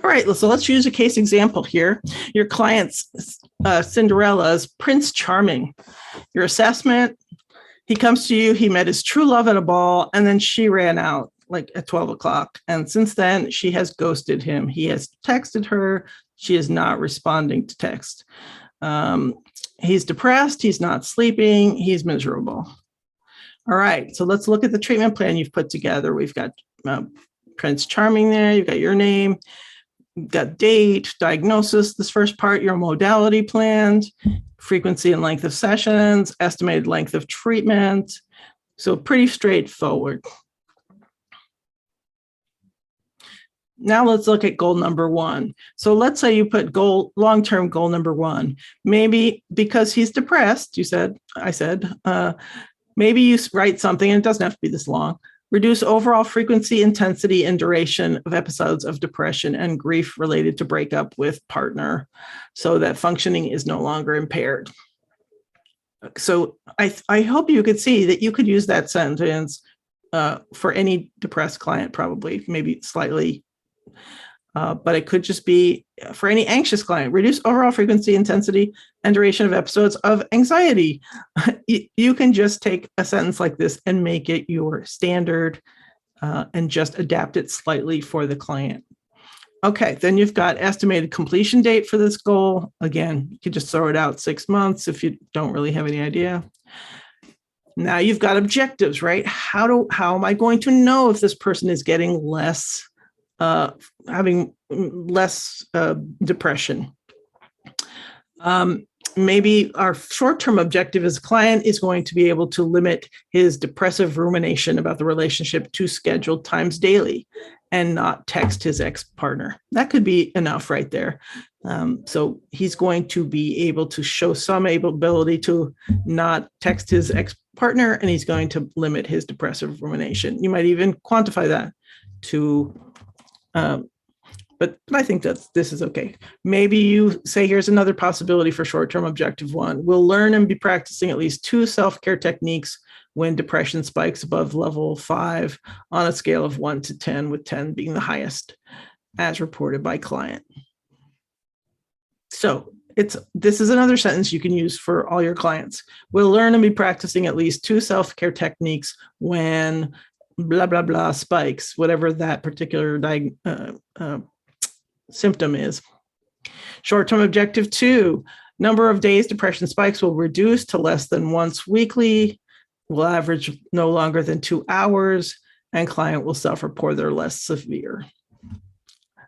right, so let's use a case example here. Your client's Cinderella's Prince Charming. Your assessment, he comes to you, he met his true love at a ball, and then she ran out like at 12 o'clock. And since then, she has ghosted him. He has texted her. She is not responding to text. He's depressed. He's not sleeping. He's miserable. All right, so let's look at the treatment plan you've put together. We've got Prince Charming there. You've got your name. You've got date, diagnosis, this first part, your modality planned, frequency and length of sessions, estimated length of treatment. So pretty straightforward. Now let's look at goal number 1. So let's say you put long-term goal number 1. Maybe because he's depressed, I said, maybe you write something, and it doesn't have to be this long. Reduce overall frequency, intensity, and duration of episodes of depression and grief related to breakup with partner so that functioning is no longer impaired. So I hope you could see that you could use that sentence for any depressed client, probably, maybe slightly. But it could just be for any anxious client. Reduce overall frequency, intensity, and duration of episodes of anxiety. You can just take a sentence like this and make it your standard and just adapt it slightly for the client. Okay, then you've got estimated completion date for this goal. Again, you can just throw it out 6 months if you don't really have any idea. Now you've got objectives, right? How am I going to know if this person is getting less having less depression? Maybe our short-term objective as a client is going to be able to limit his depressive rumination about the relationship to scheduled times daily and not text his ex-partner. That could be enough right there. So he's going to be able to show some ability to not text his ex-partner, and he's going to limit his depressive rumination. You might even quantify that to but I think this is okay. Maybe you say, here's another possibility for short-term objective 1. We'll learn and be practicing at least 2 self-care techniques when depression spikes above level 5 on a scale of 1 to 10, with 10 being the highest as reported by client. So this is another sentence you can use for all your clients. We'll learn and be practicing at least 2 self-care techniques when blah, blah, blah spikes, whatever that particular symptom is. Short-term objective 2, number of days depression spikes will reduce to less than once weekly, will average no longer than 2 hours, and client will self-report they're less severe.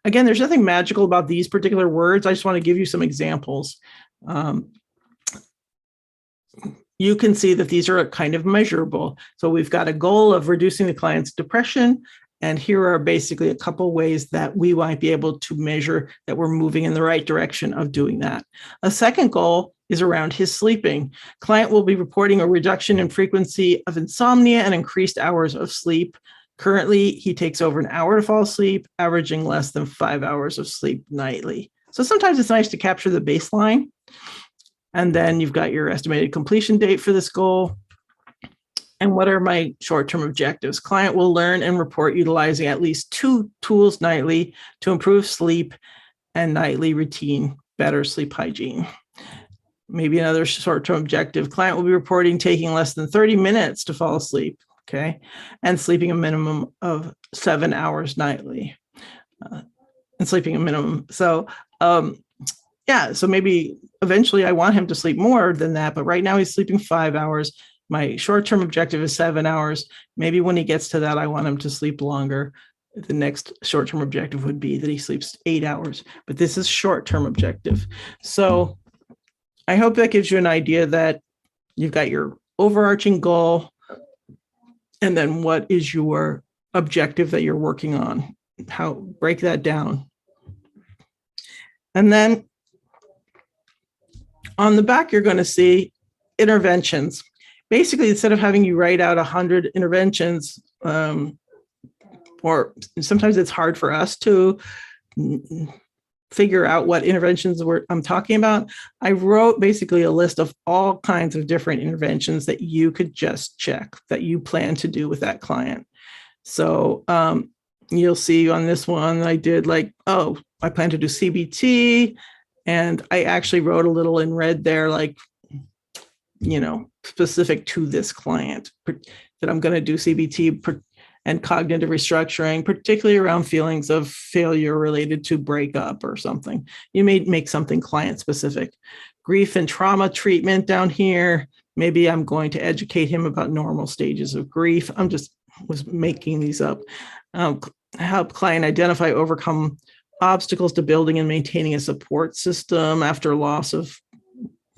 Again, there's nothing magical about these particular words. I just want to give you some examples. You can see that these are kind of measurable. So we've got a goal of reducing the client's depression. And here are basically a couple ways that we might be able to measure that we're moving in the right direction of doing that. A second goal is around his sleeping. Client will be reporting a reduction in frequency of insomnia and increased hours of sleep. Currently, he takes over an hour to fall asleep, averaging less than 5 hours of sleep nightly. So sometimes it's nice to capture the baseline. And then you've got your estimated completion date for this goal. And what are my short-term objectives? Client will learn and report utilizing at least 2 tools nightly to improve sleep and nightly routine, better sleep hygiene. Maybe another short-term objective. Client will be reporting taking less than 30 minutes to fall asleep, okay? And sleeping a minimum of 7 hours nightly. And sleeping a minimum. So, yeah, so maybe eventually I want him to sleep more than that, but right now he's sleeping 5 hours. My short-term objective is 7 hours. Maybe when he gets to that, I want him to sleep longer. The next short-term objective would be that he sleeps 8 hours, but this is short-term objective. So I hope that gives you an idea that you've got your overarching goal, and then what is your objective that you're working on? How break that down. And then on the back, you're going to see interventions. Basically, instead of having you write out 100 interventions, or sometimes it's hard for us to figure out what interventions I'm talking about, I wrote basically a list of all kinds of different interventions that you could just check that you plan to do with that client. So You'll see on this one, I did like, oh, I plan to do CBT. And I actually wrote a little in red there, like, specific to this client that I'm going to do CBT and cognitive restructuring, particularly around feelings of failure related to breakup or something. You may make something client specific. Grief and trauma treatment down here. Maybe I'm going to educate him about normal stages of grief. I'm just was making these up. Help client identify, overcome obstacles to building and maintaining a support system after loss of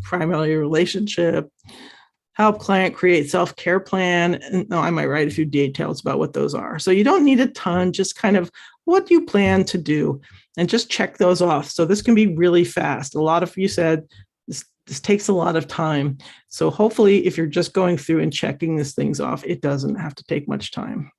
primary relationship. Help client create self-care plan. And I might write a few details about what those are. So you don't need a ton, just kind of what you plan to do and just check those off. So this can be really fast. A lot of you said this takes a lot of time. So hopefully if you're just going through and checking these things off, it doesn't have to take much time.